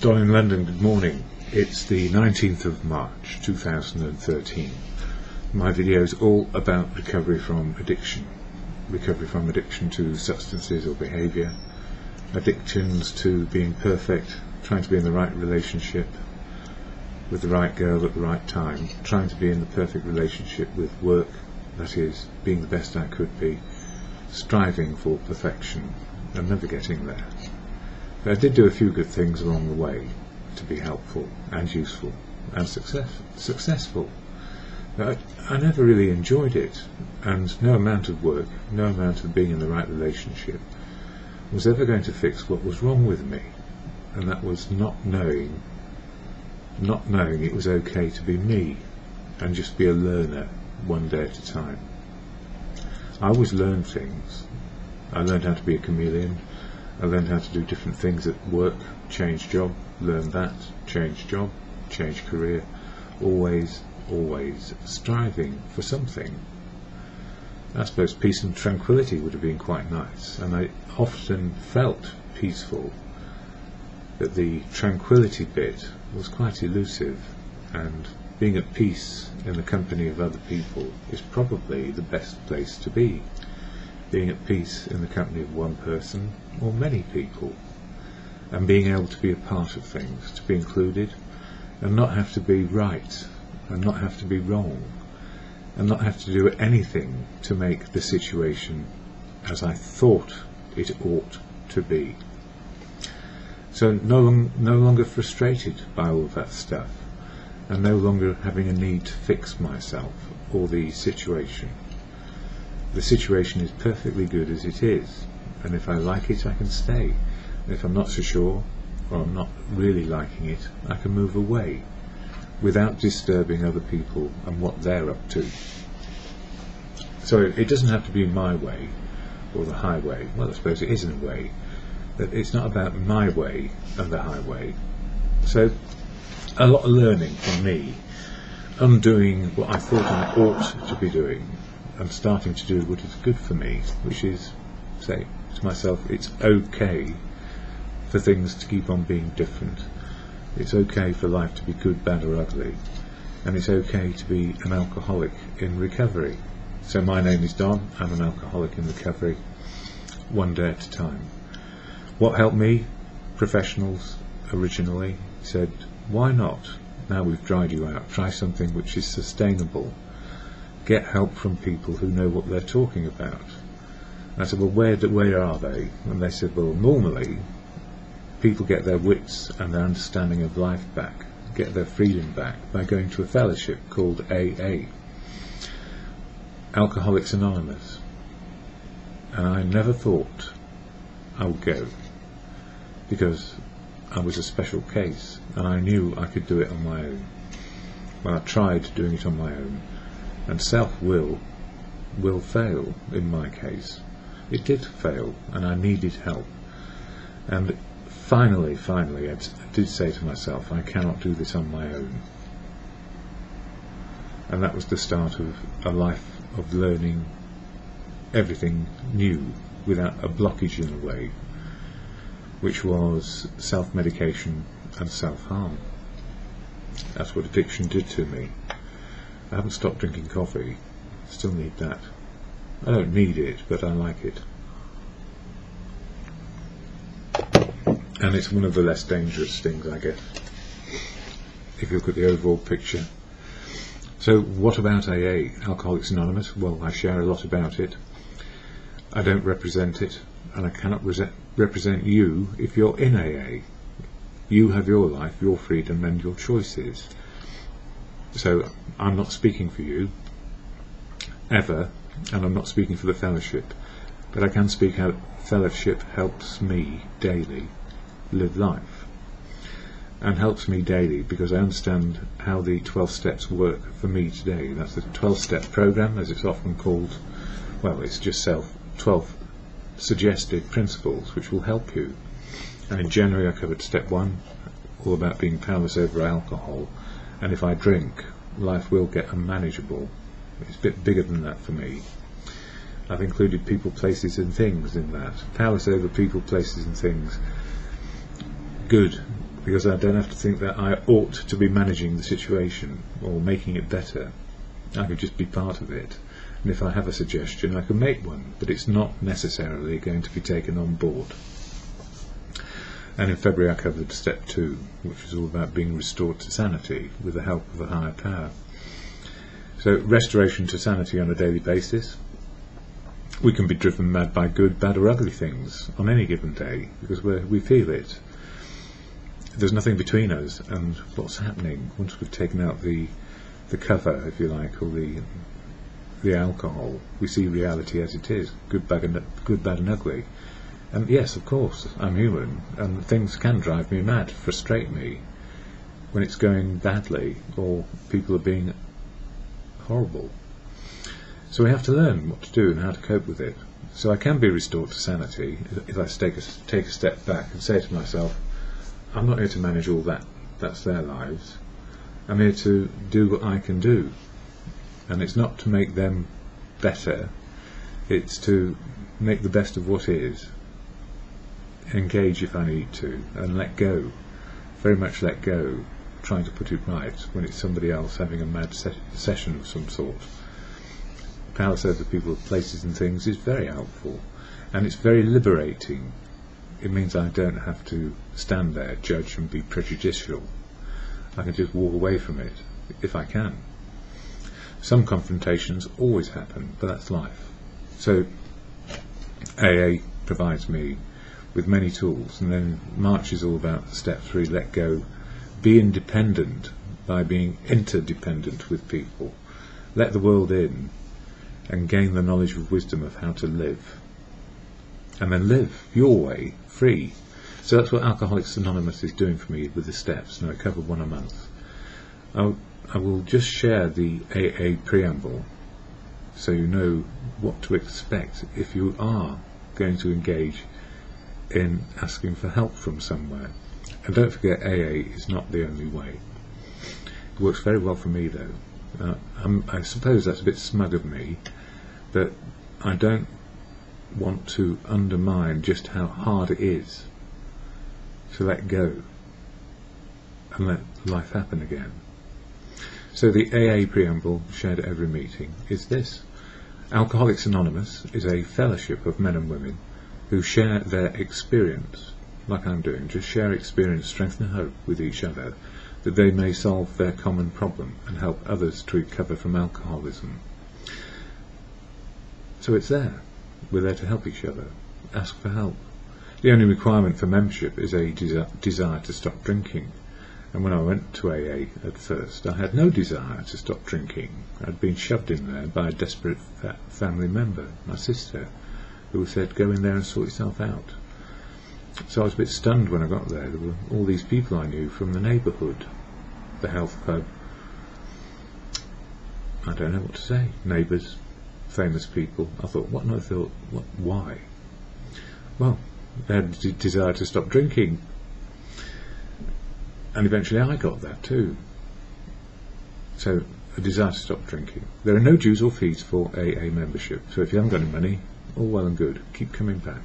Don in London, good morning. It's the 19th of March 2013. My video is all about recovery from addiction. Recovery from addiction to substances or behaviour, addictions to being perfect, trying to be in the right relationship with the right girl at the right time, trying to be in the perfect relationship with work, that is, being the best I could be, striving for perfection and never getting there. But I did do a few good things along the way to be helpful and useful and successful. But I never really enjoyed it, and no amount of work, no amount of being in the right relationship was ever going to fix what was wrong with me, and that was not knowing it was okay to be me and just be a learner one day at a time. I always learned things. I learned how to be a chameleon. I learned how to do different things at work, change job, learn that, change job, change career, always striving for something. I suppose peace and tranquility would have been quite nice, and I often felt peaceful, but the tranquility bit was quite elusive, and being at peace in the company of other people is probably the best place to be. Being at peace in the company of one person or many people, and being able to be a part of things, to be included and not have to be right and not have to be wrong and not have to do anything to make the situation as I thought it ought to be. So no longer frustrated by all of that stuff, and no longer having a need to fix myself or the situation. The situation is perfectly good as it is, and if I like it I can stay, and if I'm not so sure or I'm not really liking it, I can move away without disturbing other people and what they're up to. So it doesn't have to be my way or the highway. Well, I suppose it is in a way, but it's not about my way and the highway. So a lot of learning from me, undoing what I thought I ought to be doing and starting to do what is good for me, which is say to myself, it's okay for things to keep on being different. It's okay for life to be good, bad or ugly, and it's okay to be an alcoholic in recovery. So my name is Don, I'm an alcoholic in recovery, one day at a time. What helped me? Professionals originally said, why not, now we've dried you out, try something which is sustainable. Get help from people who know what they're talking about. And I said, well, where are they? And they said, well, normally people get their wits and their understanding of life back, get their freedom back by going to a fellowship called AA, Alcoholics Anonymous. And I never thought I would go, because I was a special case and I knew I could do it on my own. Well, I tried doing it on my own, and self-will will fail in my case. It did fail, and I needed help. And finally, I did say to myself, I cannot do this on my own. And that was the start of a life of learning everything new without a blockage in a way, which was self-medication and self-harm. That's what addiction did to me. I haven't stopped drinking coffee, still need that. I don't need it, but I like it. And it's one of the less dangerous things, I guess, if you look at the overall picture. So what about AA, Alcoholics Anonymous? Well, I share a lot about it. I don't represent it, and I cannot represent you if you're in AA. You have your life, your freedom and your choices. So I'm not speaking for you, ever, and I'm not speaking for the fellowship, but I can speak how fellowship helps me daily live life, and helps me daily because I understand how the 12 steps work for me today. That's the 12-step program, as it's often called. Well, it's just 12 suggested principles which will help you. And in January I covered step 1, all about being powerless over alcohol, and if I drink, life will get unmanageable. It's a bit bigger than that for me. I've included people, places and things in that. Powerless over people, places and things. Good, because I don't have to think that I ought to be managing the situation or making it better. I could just be part of it, and if I have a suggestion I can make one, but it's not necessarily going to be taken on board. And in February I covered step 2, which is all about being restored to sanity with the help of a higher power. So restoration to sanity on a daily basis. We can be driven mad by good, bad or ugly things on any given day because we feel it. There's nothing between us and what's happening once we've taken out the cover, if you like, or the alcohol. We see reality as it is, good, bad and ugly. And yes, of course, I'm human, and things can drive me mad, frustrate me when it's going badly or people are being horrible. So we have to learn what to do and how to cope with it. So I can be restored to sanity if I take a step back and say to myself, I'm not here to manage all that, that's their lives. I'm here to do what I can do. And it's not to make them better, it's to make the best of what is, engage if I need to, and let go, very much let go, trying to put it right when it's somebody else having a mad session of some sort. Powerless over people, places and things is very helpful, and it's very liberating. It means I don't have to stand there, judge and be prejudicial. I can just walk away from it, if I can. Some confrontations always happen, but that's life. So AA provides me with many tools, and then March is all about step 3, let go. Be independent by being interdependent with people. Let the world in and gain the knowledge of wisdom of how to live. And then live your way, free. So that's what Alcoholics Anonymous is doing for me with the steps. Now I cover one a month. I will just share the AA preamble so you know what to expect if you are going to engage in asking for help from somewhere. And don't forget, AA is not the only way. It works very well for me though. I suppose that's a bit smug of me, but I don't want to undermine just how hard it is to let go and let life happen again. So the AA preamble shared at every meeting is this: Alcoholics Anonymous is a fellowship of men and women who share their experience, like I'm doing, just share experience, strength and hope with each other, that they may solve their common problem and help others to recover from alcoholism. So it's there. We're there to help each other. Ask for help. The only requirement for membership is a desire to stop drinking. And when I went to AA at first, I had no desire to stop drinking. I'd been shoved in there by a desperate family member, my sister, who said, go in there and sort yourself out. So I was a bit stunned when I got there. There were all these people I knew from the neighbourhood, the health club, I don't know what to say, neighbours, famous people. I thought, why? Well, they had a desire to stop drinking. And eventually I got that too. So, a desire to stop drinking. There are no dues or fees for AA membership, so if you haven't got any money, all well and good, keep coming back.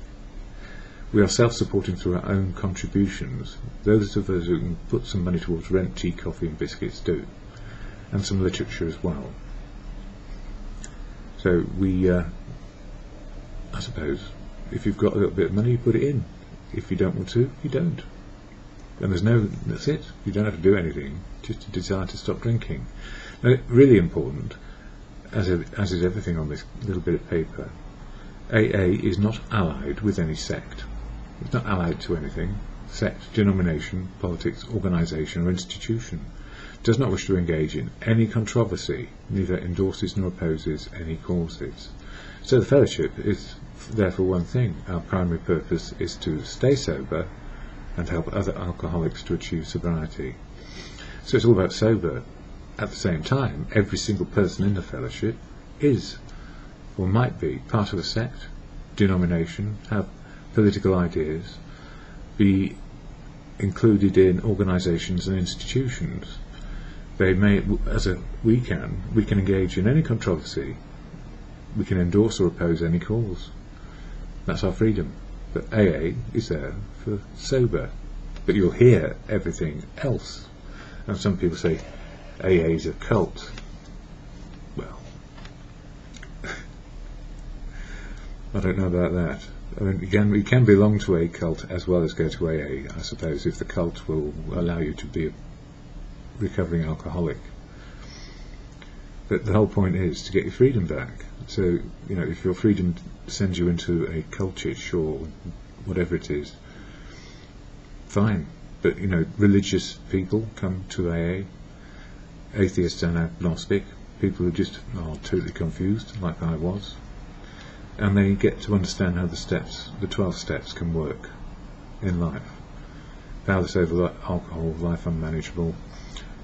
We are self-supporting through our own contributions. Those of us who can put some money towards rent, tea, coffee and biscuits do, and some literature as well. So we, I suppose, if you've got a little bit of money, you put it in. If you don't want to, you don't. And that's it. You don't have to do anything, just a desire to stop drinking. Now, really important, as is everything on this little bit of paper, AA is not allied with any sect. It's not allied to anything, sect, denomination, politics, organisation or institution. Does not wish to engage in any controversy, neither endorses nor opposes any causes. So the fellowship is therefore one thing. Our primary purpose is to stay sober and help other alcoholics to achieve sobriety. So it's all about sober. At the same time, every single person in the fellowship is, or might be, part of a sect, denomination, have political ideas, be included in organisations and institutions. They may, we can engage in any controversy, we can endorse or oppose any cause. That's our freedom. But AA is there for sober but you'll hear everything else. And some people say AA is a cult. Well, I don't know about that. I mean, you can belong to a cult as well as go to AA, I suppose, if the cult will allow you to be a recovering alcoholic. But the whole point is to get your freedom back. So, if your freedom sends you into a cultish or whatever it is, fine. But, religious people come to AA, atheists and agnostic, people who just are totally confused, like I was, and they get to understand how the 12 steps can work in life. Powerless over alcohol, life unmanageable,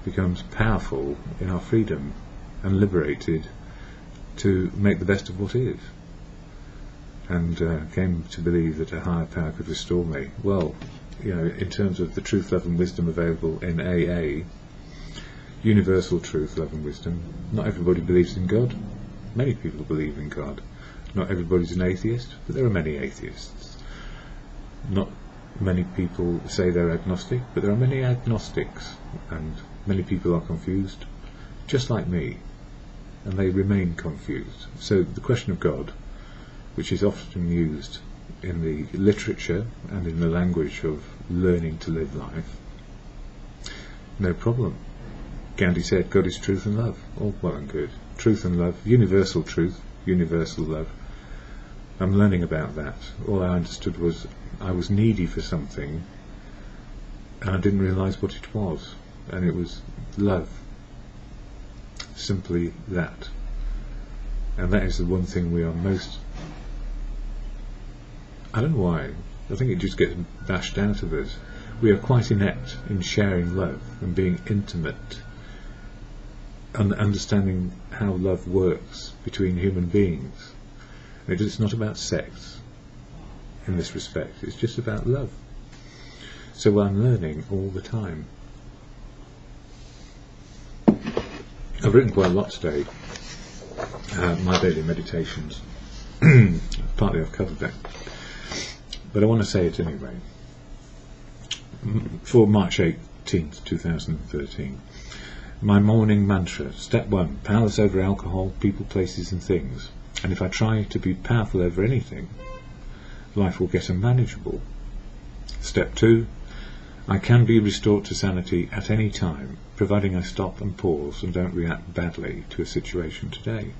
becomes powerful in our freedom and liberated to make the best of what is. And came to believe that a higher power could restore me. Well, in terms of the truth, love and wisdom available in AA, universal truth, love and wisdom, not everybody believes in God. Many people believe in God. Not everybody's an atheist, but there are many atheists. Not many people say they're agnostic, but there are many agnostics, and many people are confused, just like me, and they remain confused. So the question of God, which is often used in the literature and in the language of learning to live life, no problem. Gandhi said, God is truth and love. All well and good. Truth and love, universal truth, universal love. I'm learning about that. All I understood was I was needy for something, and I didn't realise what it was. And it was love. Simply that. And that is the one thing we are most... I don't know why. I think it just gets bashed out of us. We are quite inept in sharing love and being intimate and understanding how love works between human beings. It's not about sex in this respect, it's just about love. So I'm learning all the time. I've written quite a lot today, my daily meditations. Partly I've covered that, but I want to say it anyway. For March 18th, 2013. My morning mantra, step 1, powerless over alcohol, people, places and things. And if I try to be powerful over anything, life will get unmanageable. Step 2, I can be restored to sanity at any time, providing I stop and pause and don't react badly to a situation today.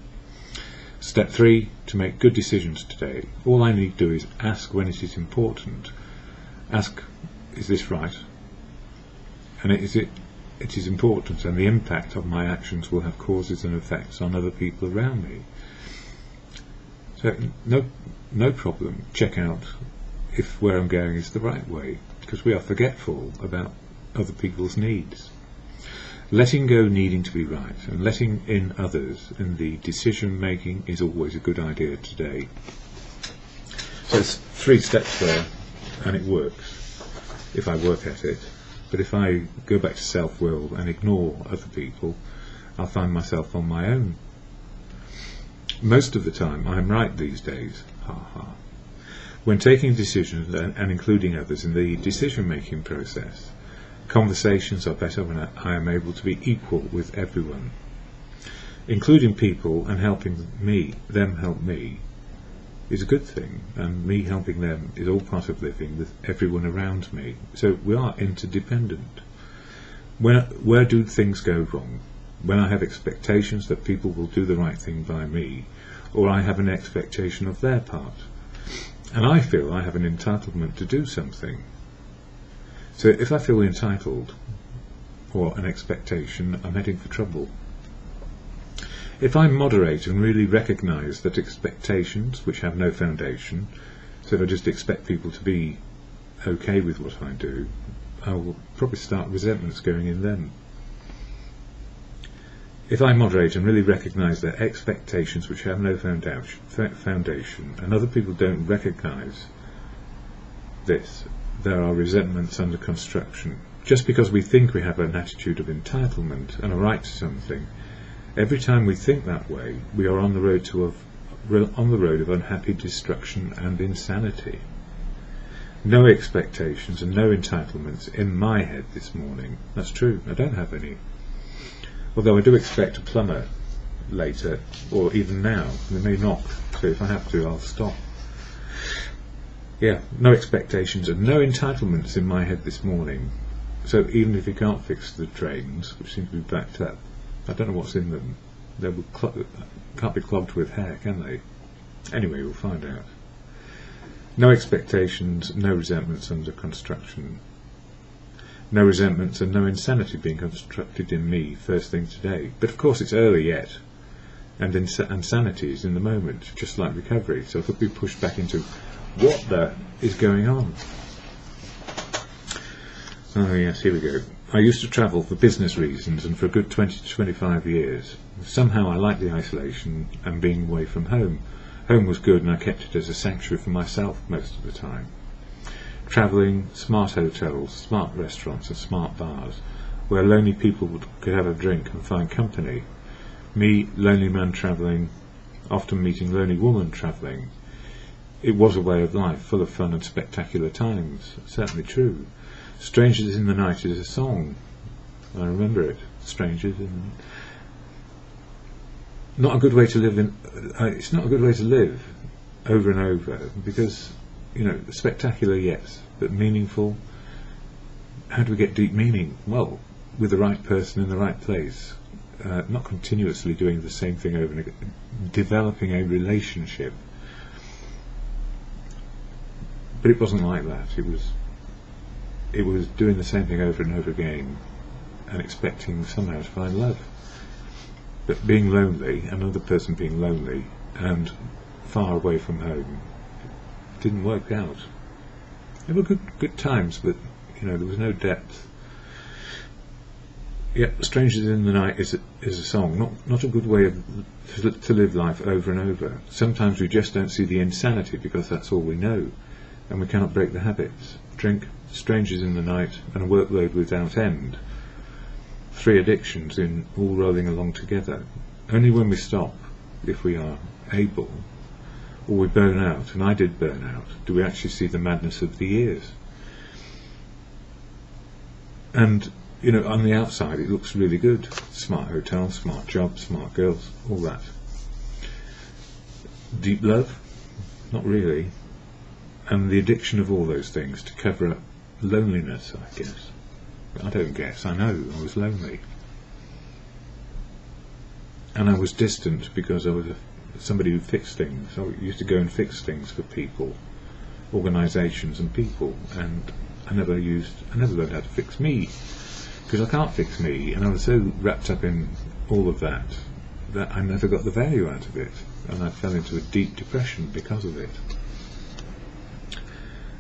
Step 3, to make good decisions today. All I need to do is ask when it is important. Ask, is this right? And it is important, and the impact of my actions will have causes and effects on other people around me. So no problem. Check out if where I'm going is the right way, because we are forgetful about other people's needs. Letting go needing to be right and letting in others in the decision making is always a good idea today. So it's 3 steps there, and it works if I work at it. But if I go back to self-will and ignore other people, I'll find myself on my own. Most of the time I'm right these days. Ha ha. When taking decisions and including others in the decision-making process, conversations are better when I am able to be equal with everyone. Including people and helping them help me, is a good thing, and me helping them is all part of living with everyone around me. So we are interdependent. Where do things go wrong? When I have expectations that people will do the right thing by me, or I have an expectation of their part, and I feel I have an entitlement to do something. So if I feel entitled, or an expectation, I'm heading for trouble. If I moderate and really recognise that expectations which have no foundation, so if I just expect people to be okay with what I do, I will probably start resentments going in them. If I moderate and really recognise that expectations which have no foundation, and other people don't recognise this, there are resentments under construction. Just because we think we have an attitude of entitlement and a right to something, every time we think that way, we are on the road of unhappy destruction and insanity. No expectations and no entitlements in my head this morning. That's true, I don't have any. Although I do expect a plumber later, or even now. They may knock, so if I have to, I'll stop. Yeah, no expectations and no entitlements in my head this morning. So even if you can't fix the drains, which seem to be backed up, I don't know what's in them. They can't be clogged with hair, can they? Anyway, we'll find out. No expectations, no resentments under construction. No resentments and no insanity being constructed in me first thing today. But of course it's early yet, and insanity is in the moment, just like recovery. So it could be pushed back into what the is going on. Oh yes, here we go. I used to travel for business reasons and for a good 20 to 25 years. Somehow I liked the isolation and being away from home. Home was good and I kept it as a sanctuary for myself most of the time. Travelling, smart hotels, smart restaurants and smart bars, where lonely people could have a drink and find company. Me, lonely man travelling, often meeting lonely woman travelling. It was a way of life, full of fun and spectacular times. Certainly true. Strangers in the Night is a song. I remember it. Strangers in... Not a good way to live in... it's not a good way to live over and over, because, you know, spectacular, yes, but meaningful. How do we get deep meaning? Well, with the right person in the right place. Not continuously doing the same thing over and again. Developing a relationship. But it wasn't like that. It was doing the same thing over and over again and expecting somehow to find love. But being lonely, another person being lonely and far away from home, didn't work out. There were good times, but you know, there was no depth. Yep, Strangers in the Night is a song, not a good way to live life over and over. Sometimes we just don't see the insanity because that's all we know, and we cannot break the habits. Drink, strangers in the night, and a workload without end. 3 addictions in all rolling along together. Only when we stop, if we are able, or we burn out, and I did burn out, do we actually see the madness of the years. And, you know, on the outside it looks really good. Smart hotel, smart job, smart girls, all that. Deep love? Not really. And the addiction of all those things to cover up loneliness, I guess. I don't guess, I know I was lonely. And I was distant because I was somebody who fixed things. I used to go and fix things for people, organisations and people, and I never learned how to fix me, because I can't fix me, and I was so wrapped up in all of that I never got the value out of it, and I fell into a deep depression because of it.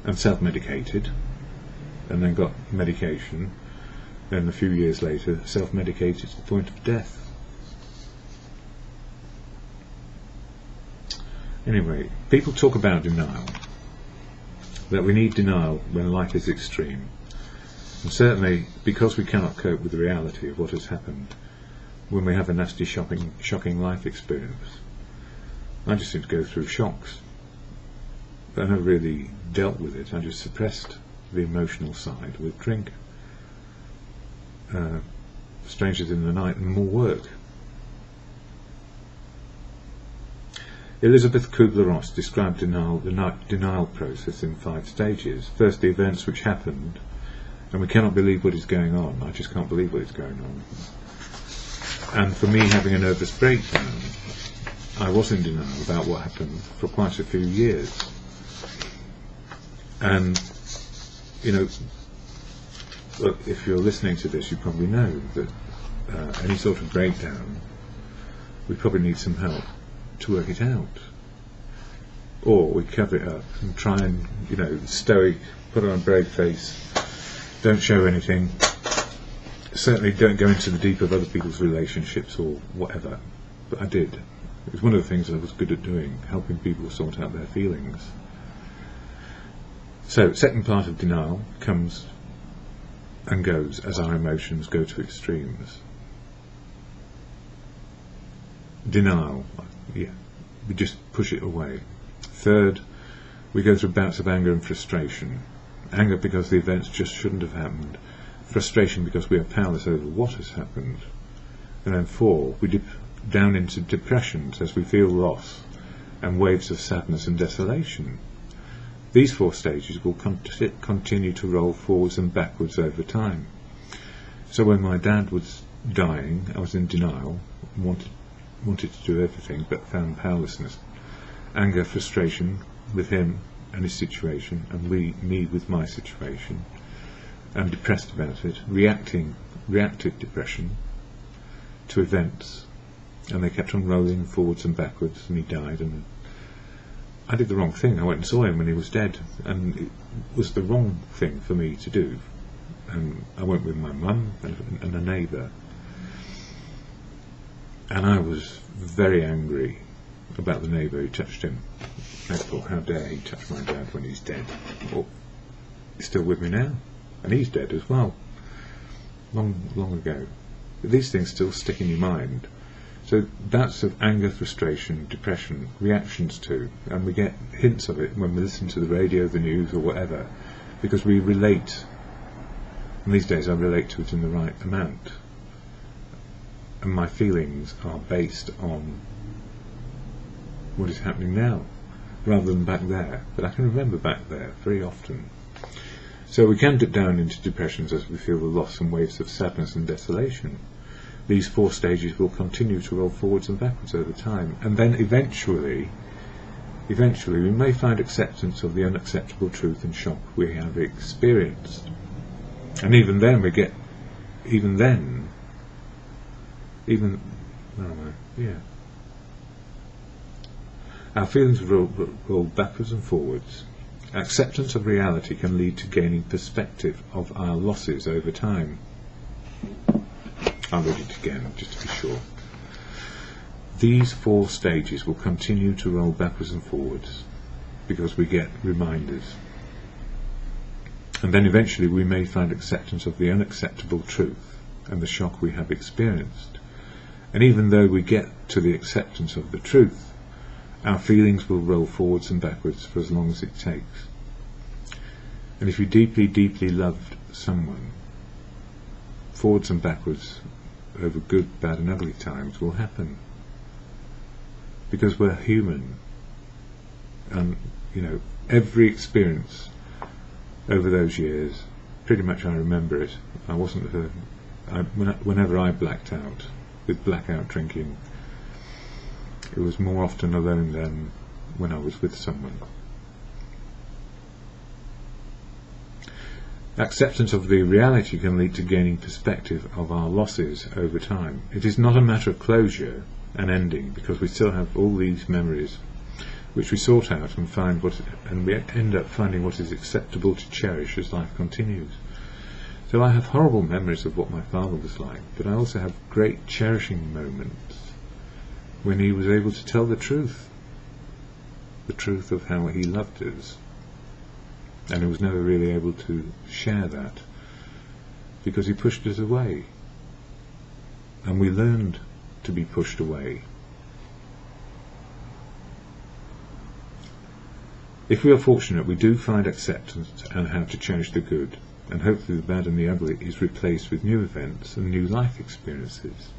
And self-medicated, and then got medication, then a few years later self-medicated to the point of death. Anyway, people talk about denial, that we need denial when life is extreme, and certainly because we cannot cope with the reality of what has happened when we have a nasty shocking life experience. I just seem to go through shocks, but I never really dealt with it. I just suppressed the emotional side with drink, strangers in the night, and more work. Elizabeth Kubler-Ross described the denial process in 5 stages. First, the events which happened, and we cannot believe what is going on. I just can't believe what is going on. And for me, having a nervous breakdown, I was in denial about what happened for quite a few years. And, you know, look, if you're listening to this, you probably know that any sort of breakdown, we probably need some help to work it out. Or we cover it up and try and, you know, stoic, put on a brave face, don't show anything, certainly don't go into the deep of other people's relationships or whatever. But I did. It was one of the things I was good at doing, helping people sort out their feelings. So, second part of denial comes and goes as our emotions go to extremes. Denial, yeah, we just push it away. Third, we go through bouts of anger and frustration. Anger because the events just shouldn't have happened. Frustration because we are powerless over what has happened. And then 4, we dip down into depressions as we feel loss and waves of sadness and desolation. These 4 stages will continue to roll forwards and backwards over time. So when my dad was dying, I was in denial, wanted to do everything, but found powerlessness. Anger, frustration with him and his situation, and me with my situation, and depressed about it, reactive depression to events, and they kept on rolling forwards and backwards, and he died, and I did the wrong thing. I went and saw him when he was dead, and it was the wrong thing for me to do. And I went with my mum and a neighbour, and I was very angry about the neighbour who touched him. I thought, how dare he touch my dad when he's dead? Well, he's still with me now, and he's dead as well, long ago. But these things still stick in your mind. So that's of anger, frustration, depression, reactions to, and we get hints of it when we listen to the radio, the news, or whatever, because we relate. And these days I relate to it in the right amount. And my feelings are based on what is happening now, rather than back there. But I can remember back there very often. So we can dip down into depressions as we feel the loss and waves of sadness and desolation. These 4 stages will continue to roll forwards and backwards over time, and then eventually we may find acceptance of the unacceptable truth and shock we have experienced. And even then our feelings roll backwards and forwards. Acceptance of reality can lead to gaining perspective of our losses over time. I'll read it again, just to be sure. These 4 stages will continue to roll backwards and forwards because we get reminders. And then eventually we may find acceptance of the unacceptable truth and the shock we have experienced. And even though we get to the acceptance of the truth, our feelings will roll forwards and backwards for as long as it takes. And if you deeply, deeply loved someone, forwards and backwards over good, bad and ugly times will happen. Because we're human. And, every experience over those years, pretty much I remember it. Whenever I blacked out, with blackout drinking, it was more often alone than when I was with someone. Acceptance of the reality can lead to gaining perspective of our losses over time. It is not a matter of closure and ending, because we still have all these memories which we sort out and we end up finding what is acceptable to cherish as life continues. So I have horrible memories of what my father was like, but I also have great cherishing moments when he was able to tell the truth of how he loved us. And he was never really able to share that because he pushed us away. And we learned to be pushed away. If we are fortunate, we do find acceptance and how to cherish the good, and hopefully the bad and the ugly is replaced with new events and new life experiences.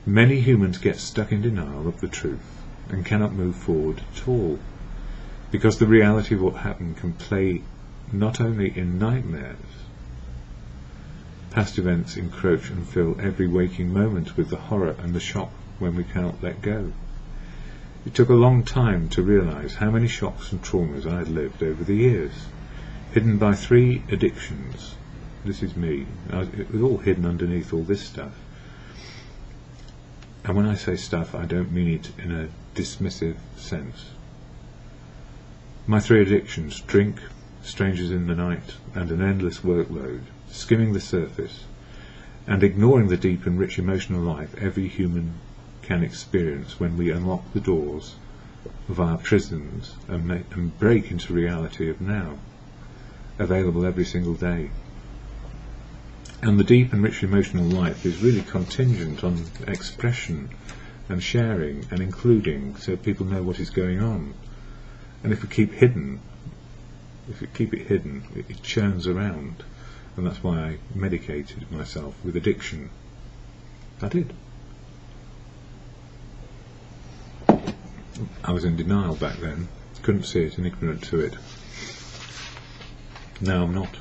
Many humans get stuck in denial of the truth and cannot move forward at all, because the reality of what happened can play not only in nightmares. Past events encroach and fill every waking moment with the horror and the shock when we cannot let go. It took a long time to realise how many shocks and traumas I had lived over the years, hidden by 3 addictions. This is me. It was all hidden underneath all this stuff. And when I say stuff, I don't mean it in a dismissive sense. My 3 addictions: drink, strangers in the night, and an endless workload, skimming the surface, and ignoring the deep and rich emotional life every human can experience when we unlock the doors of our prisons and break into reality of now, available every single day. And the deep and rich emotional life is really contingent on expression and sharing and including, so people know what is going on. And if we keep hidden, if you keep it hidden, it churns around, and that's why I medicated myself with addiction. I did. I was in denial back then, couldn't see it and ignorant to it. Now I'm not.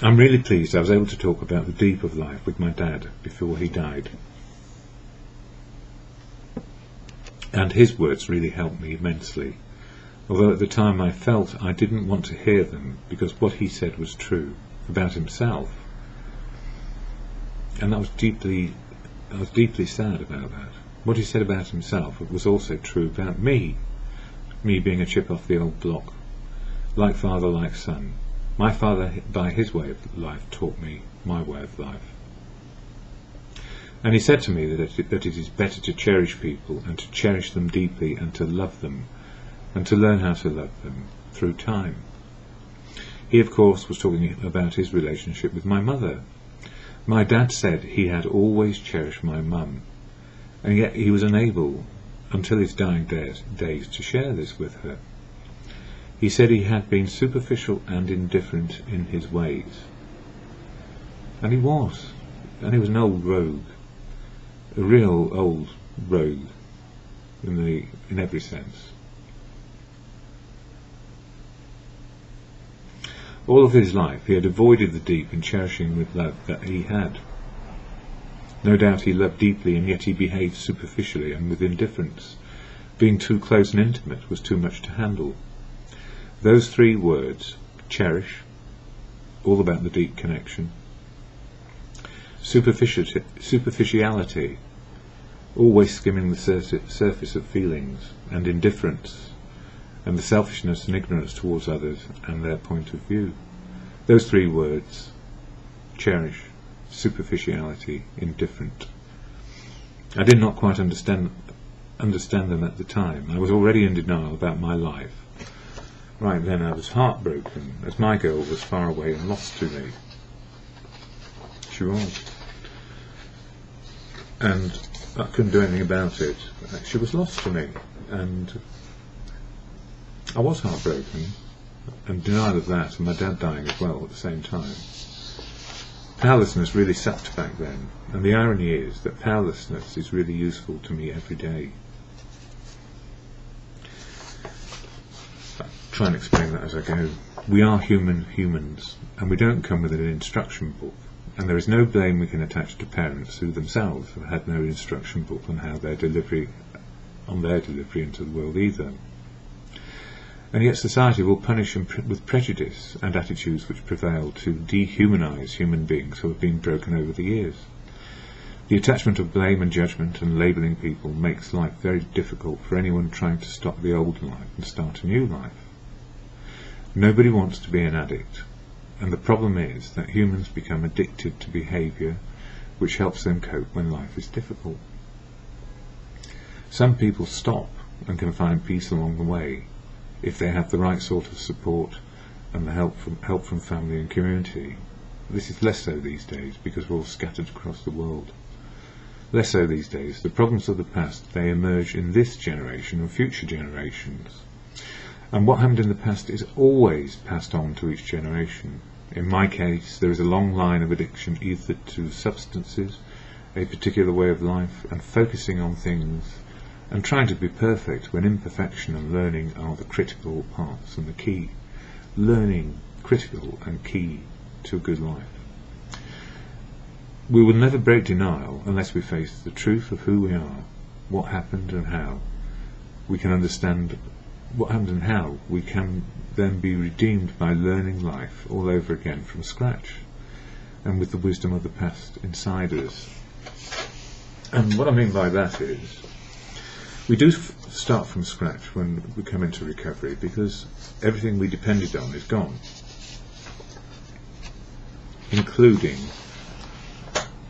I'm really pleased I was able to talk about the deep of life with my dad before he died. And his words really helped me immensely, although at the time I felt I didn't want to hear them because what he said was true about himself. And I was deeply sad about that. What he said about himself was also true about me being a chip off the old block, like father, like son. My father, by his way of life, taught me my way of life. And he said to me that it is better to cherish people and to cherish them deeply and to love them and to learn how to love them through time. He, of course, was talking about his relationship with my mother. My dad said he had always cherished my mum, and yet he was unable, until his dying days, to share this with her. He said he had been superficial and indifferent in his ways. And he was an old rogue, a real old rogue in every sense. All of his life he had avoided the deep and cherishing with love that he had. No doubt he loved deeply, and yet he behaved superficially and with indifference. Being too close and intimate was too much to handle. Those three words, cherish, all about the deep connection. Superficiality, always skimming the surface of feelings, and indifference, and the selfishness and ignorance towards others and their point of view. Those three words, cherish, superficiality, indifferent. I did not quite understand them at the time. I was already in denial about my life. Right then I was heartbroken, as my girl was far away and lost to me. She was. And I couldn't do anything about it. She was lost to me, and I was heartbroken, and denial of that, and my dad dying as well at the same time. Powerlessness really sucked back then, and the irony is that powerlessness is really useful to me every day. I'll try and explain that as I go. We are humans, and we don't come with an instruction book, and there is no blame we can attach to parents who themselves have had no instruction book on how their delivery into the world either. And yet society will punish with prejudice and attitudes which prevail to dehumanise human beings who have been broken over the years. The attachment of blame and judgment and labelling people makes life very difficult for anyone trying to stop the old life and start a new life. Nobody wants to be an addict, and the problem is that humans become addicted to behaviour which helps them cope when life is difficult. Some people stop and can find peace along the way if they have the right sort of support and the help from family and community. This is less so these days because we're all scattered across the world. Less so these days. The problems of the past, they emerge in this generation and future generations. And what happened in the past is always passed on to each generation. In my case, there is a long line of addiction either to substances, a particular way of life, and focusing on things, and trying to be perfect when imperfection and learning are the critical parts and the key. Learning, critical and key to a good life. We will never break denial unless we face the truth of who we are, what happened and how. We can understand what happened and how we can then be redeemed by learning life all over again from scratch, and with the wisdom of the past inside us. And what I mean by that is, we do start from scratch when we come into recovery, because everything we depended on is gone, including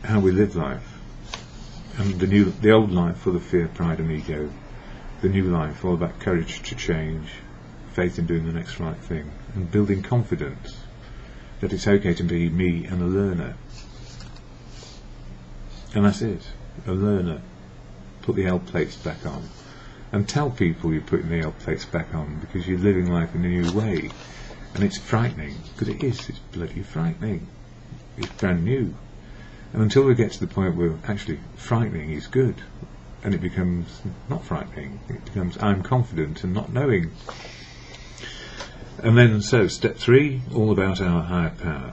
how we live life, and the old life full of fear, pride and ego, the new life all about courage to change, faith in doing the next right thing, and building confidence that it's okay to be me and a learner. And that's it, a learner. Put the L plates back on and tell people you're putting the old plates back on because you're living life in a new way. And it's frightening, because it is, it's bloody frightening. It's brand new. And until we get to the point where actually frightening is good, and it becomes not frightening, it becomes I'm confident and not knowing. And then, so, step 3, all about our higher power.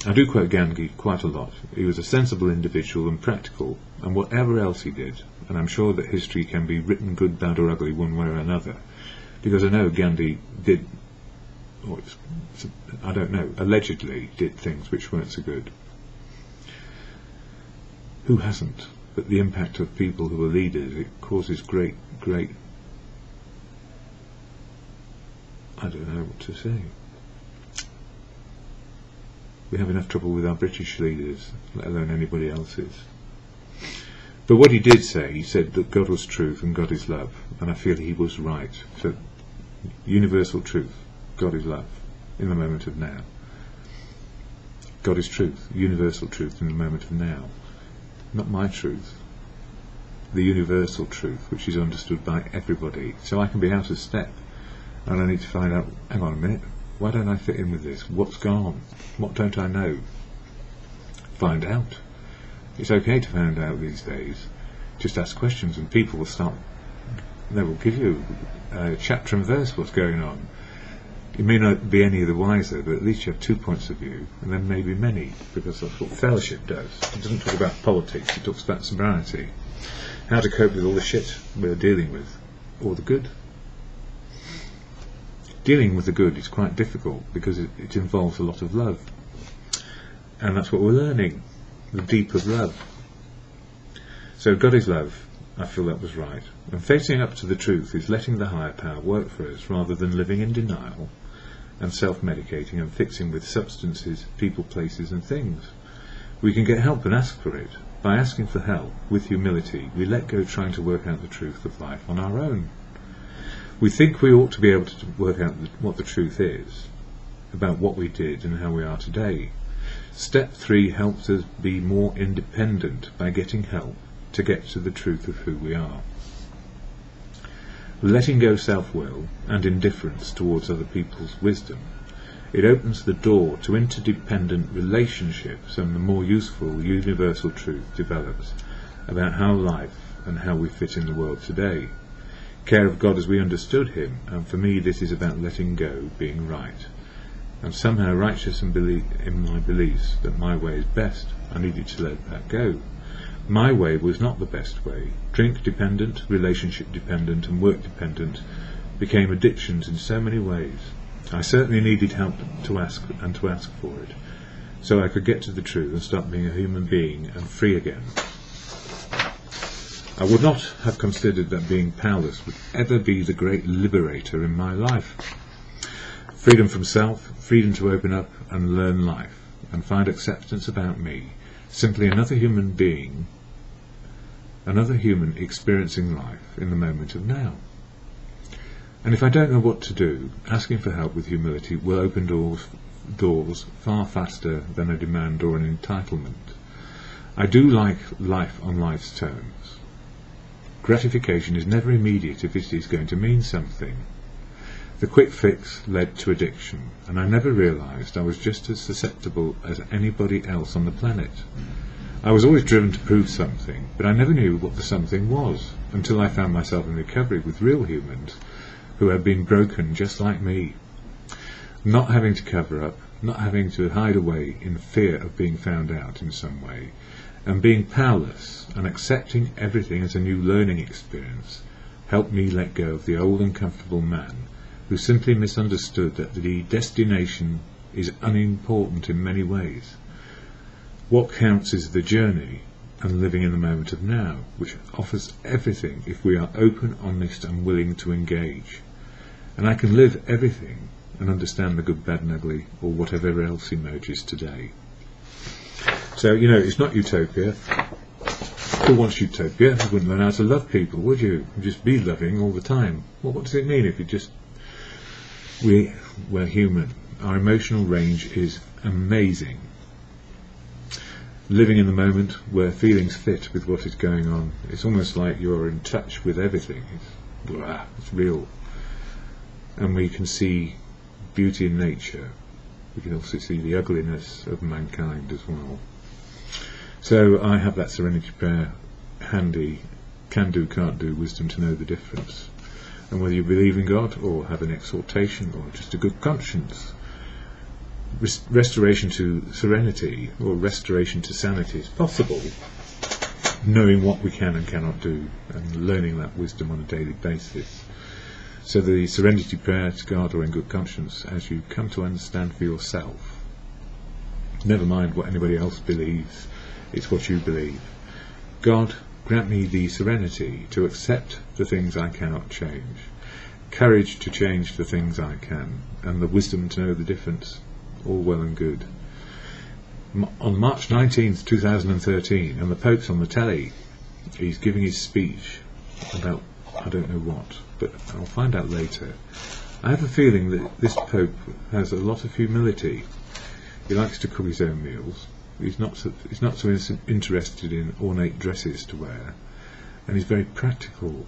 I do quote Gandhi quite a lot. He was a sensible individual and practical, and whatever else he did, and I'm sure that history can be written good, bad or ugly one way or another, because I know Gandhi did, or I don't know, allegedly did things which weren't so good. Who hasn't? But the impact of people who are leaders, it causes great, I don't know what to say. We have enough trouble with our British leaders, let alone anybody else's. But what he did say, he said that God was truth and God is love, and I feel he was right. So, universal truth, God is love, in the moment of now. God is truth, universal truth in the moment of now. Not my truth, the universal truth, which is understood by everybody. So I can be out of step, and I need to find out, hang on a minute, why don't I fit in with this? What's gone on? What don't I know? Find out. It's okay to find out these days. Just ask questions and people will start, they will give you chapter and verse what's going on. You may not be any the wiser, but at least you have 2 points of view, and then maybe many, because that's what fellowship does. It doesn't talk about politics, it talks about sobriety. How to cope with all the shit we're dealing with, or the good. Dealing with the good is quite difficult, because it involves a lot of love. And that's what we're learning, the deep of love. So God is love, I feel that was right. And facing up to the truth is letting the higher power work for us, rather than living in denial and self-medicating and fixing with substances, people, places and things. We can get help and ask for it. By asking for help, with humility, we let go trying to work out the truth of life on our own. We think we ought to be able to work out what the truth is, about what we did and how we are today. Step 3 helps us be more independent by getting help to get to the truth of who we are. Letting go self-will and indifference towards other people's wisdom, it opens the door to interdependent relationships, and the more useful universal truth develops about how life and how we fit in the world today. Care of God as we understood him, and for me this is about letting go, being right. I'm somehow righteous and in my beliefs that my way is best. I needed to let that go. My way was not the best way. Drink dependent, relationship dependent and work dependent became addictions in so many ways. I certainly needed help to ask for it, so I could get to the truth and start being a human being and free again. I would not have considered that being powerless would ever be the great liberator in my life. Freedom from self, freedom to open up and learn life, and find acceptance about me, simply another human being, another human experiencing life in the moment of now. And if I don't know what to do, asking for help with humility will open doors far faster than a demand or an entitlement. I do like life on life's terms. Gratification is never immediate if it is going to mean something. The quick fix led to addiction, and I never realised I was just as susceptible as anybody else on the planet. I was always driven to prove something, but I never knew what the something was, until I found myself in recovery with real humans who had been broken just like me. Not having to cover up, not having to hide away in fear of being found out in some way, and being powerless and accepting everything as a new learning experience helped me let go of the old uncomfortable man who simply misunderstood that the destination is unimportant in many ways. What counts is the journey and living in the moment of now, which offers everything if we are open, honest and willing to engage. And I can live everything and understand the good, bad and ugly, or whatever else emerges today. So, it's not utopia. Who wants utopia? You wouldn't learn how to love people, would you? You'd just be loving all the time. Well, what does it mean if you just... We're human. Our emotional range is amazing. Living in the moment where feelings fit with what is going on. It's almost like you're in touch with everything. blah, it's real. And we can see beauty in nature. We can also see the ugliness of mankind as well. So I have that Serenity Prayer handy, can do, can't do, wisdom to know the difference. And whether you believe in God or have an exhortation or just a good conscience, restoration to serenity or restoration to sanity is possible, knowing what we can and cannot do and learning that wisdom on a daily basis. So the Serenity Prayer to God or in good conscience, as you come to understand for yourself, never mind what anybody else believes, it's what you believe. God, grant me the serenity to accept the things I cannot change, courage to change the things I can, and the wisdom to know the difference. All well and good. On March 19th, 2013, and the Pope's on the telly, he's giving his speech about I don't know what, but I'll find out later. I have a feeling that this Pope has a lot of humility. He likes to cook his own meals. He's not so interested in ornate dresses to wear, and he's very practical.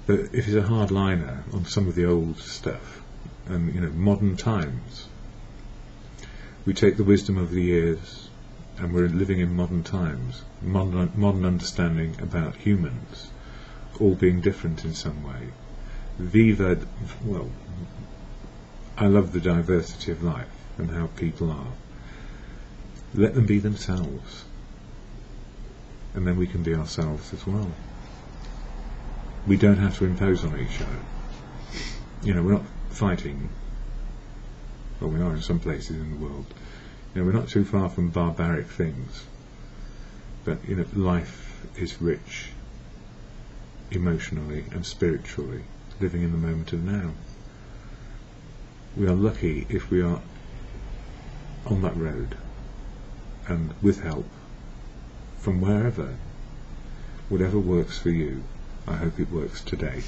But if he's a hardliner on some of the old stuff, and modern times, we take the wisdom of the years, and we're living in modern times, modern understanding about humans, all being different in some way. I love the diversity of life and how people are. Let them be themselves, and then we can be ourselves as well. We don't have to impose on each other. We're not fighting. Well, we are in some places in the world. We're not too far from barbaric things. But life is rich, emotionally and spiritually, living in the moment of now. We are lucky if we are on that road, and with help from wherever, whatever works for you. I hope it works today.